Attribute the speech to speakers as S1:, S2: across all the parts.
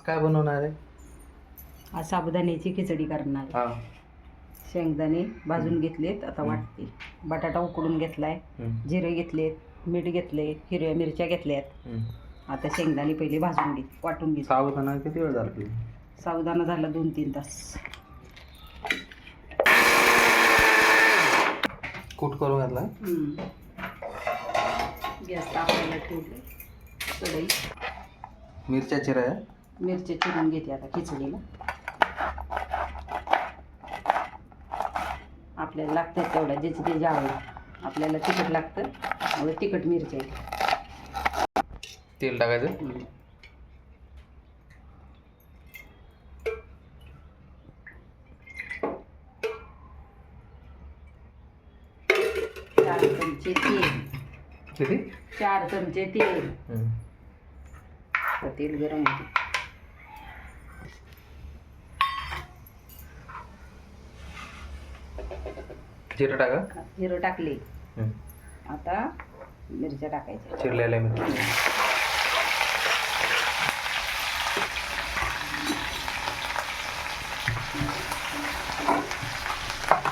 S1: काय बनवणार आहे?
S2: आज साबुदाण्याची खिचडी करणार.
S1: हा.
S2: शेंगदाणे भाजून घेतलेत, आता वाटते. बटाटा उकडून घेतलाय, जिरे घेतलेत, मीठ घेतले, हिरव्या मिरच्या घेतल्यात. आता शेंगदाणे पहिले भाजून वाटून घेतले.
S1: साबुदाणा किती वेळ झाला?
S2: साबुदाणा झाला 2-3 तास.
S1: कूट करून घातला.
S2: गॅस तापायला ठेवले. कढई
S1: मिरच्या चिराया.
S2: मिरच्या चिरून घेते आता खिचडीला. आपल्याला लागतात तेवढ्या ज्याची आवड. आपल्याला तिखट लागतं, त्यामुळे तिखट मिरच्या.
S1: तेल टाकायचं.
S2: 4 चमचे तेल.
S1: किती?
S2: 4 चमचे तेल. तेल गरम होते.
S1: जिरं टाका.
S2: जिरं टाकले. आता मिरच्या टाकायच्या.
S1: चिरलेल्या मिरच्या.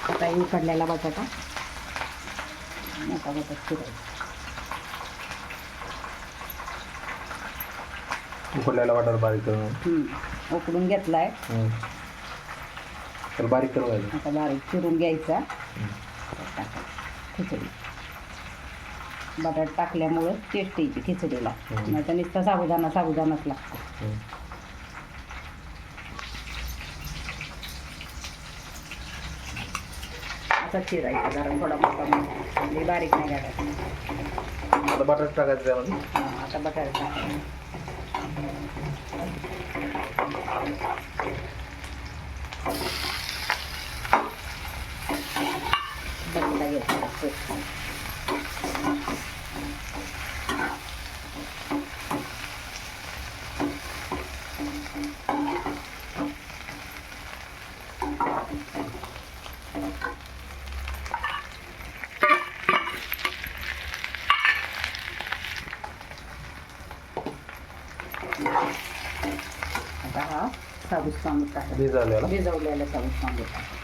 S2: आता उकडलेला बटाटा मोठा मोठा चिरायचा.
S1: उकडलेला वाटायला बारीक करून.
S2: उकडून घेतलाय.
S1: तर बारीक करून घ्यायचं.
S2: आता बारीक चिरून घ्यायचा. खिचडी बटाटा टाकल्यामुळं टेस्ट येते खिचडीला. नाही तर नुसता साबुदाणाच लागतो. असा चिरायचा जरा थोडा मोठा म्हणजे बारीक नाही घालायचा.
S1: आता बटाटा टाकायचं त्यामध्ये.
S2: आता बटाटा टाकायचा. बटाटा घ्यायचा. आता हा साबूत तांदूळ टाकायचा. भिजवलेला साबूत तांदूळ टाकायचा.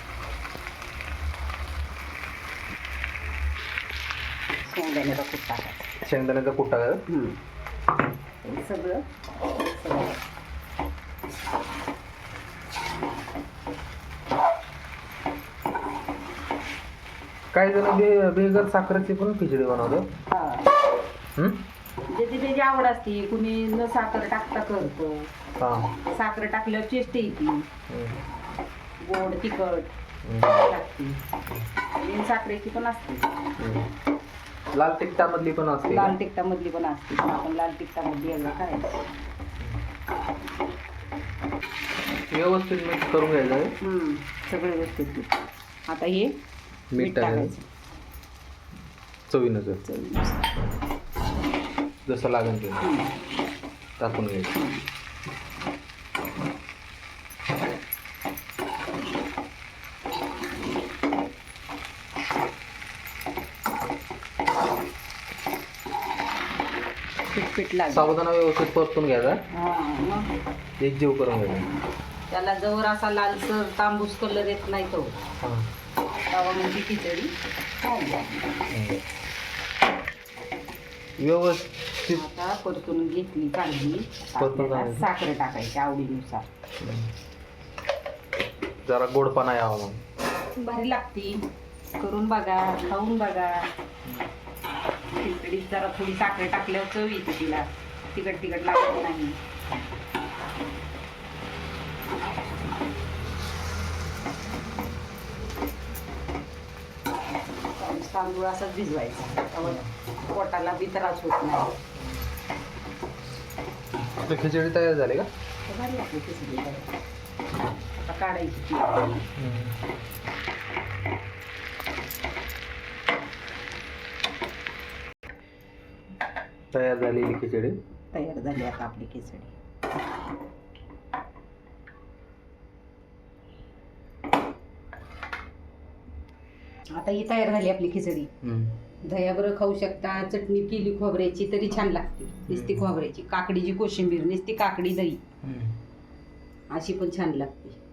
S2: शेंगदाण्याचा कूट टाकायचा.
S1: शेंगदाण्याचा कूट टाकायचं.
S2: हे सगळं
S1: काही जण बेगर साखरेची पण खिचडी बनवतात.
S2: हा, ज्याची त्याची आवड असते. कुणी न साखर टाकता करतं. साखर टाकल्यावर टेस्ट येते. गोड तिखट लागते. साखरेची पण असते.
S1: लाल तिखटामधली पण असते.
S2: लाल तिखटामधली पण असते, पण आपण लाल तिखटामधली एवढं करायचं.
S1: व्यवस्थित मिक्स करून घ्यायचं.
S2: सगळं व्यवस्थित. आता हे मीठ टाकायचं.
S1: चवीनुसार जसं लागेल ते टाकून घ्यायचं.
S2: पीठ लागेल.
S1: साबुदाणा व्यवस्थित परतून घ्यायचा. एक जीव करून घ्यायचा.
S2: त्याला जवळ असा लालसर तांबूस कलर येत नाही तो तवा म्हणजे खिचडी
S1: व्यवस्थित.
S2: आता परतून घेतली काढली. साखर टाकायची आवडीनुसार.
S1: जरा गोडपणा यावा मग.
S2: भारी लागती. करून बघा, खाऊन बघा. खिचडीत जरा थोडी साखर टाकल्यावर चव येते तिला. तिखट लागत नाही. तांदूळ असाच भिजवायचा. पोटाला बी त्रास होत नाही.
S1: खिचडी तयार झाली का?
S2: भारी आपली खिचडी आता काढायची.
S1: तयार झालेली खिचडी.
S2: तयार झाली आता आपली खिचडी. आता ही तयार झाली आपली खिचडी. दह्याबरोबर खाऊ शकता. चटणी केली खोबऱ्याची तरी छान लागते. नुसती खोबऱ्याची. काकडीची कोशिंबीर, नुसती काकडी दही अशी पण छान लागते.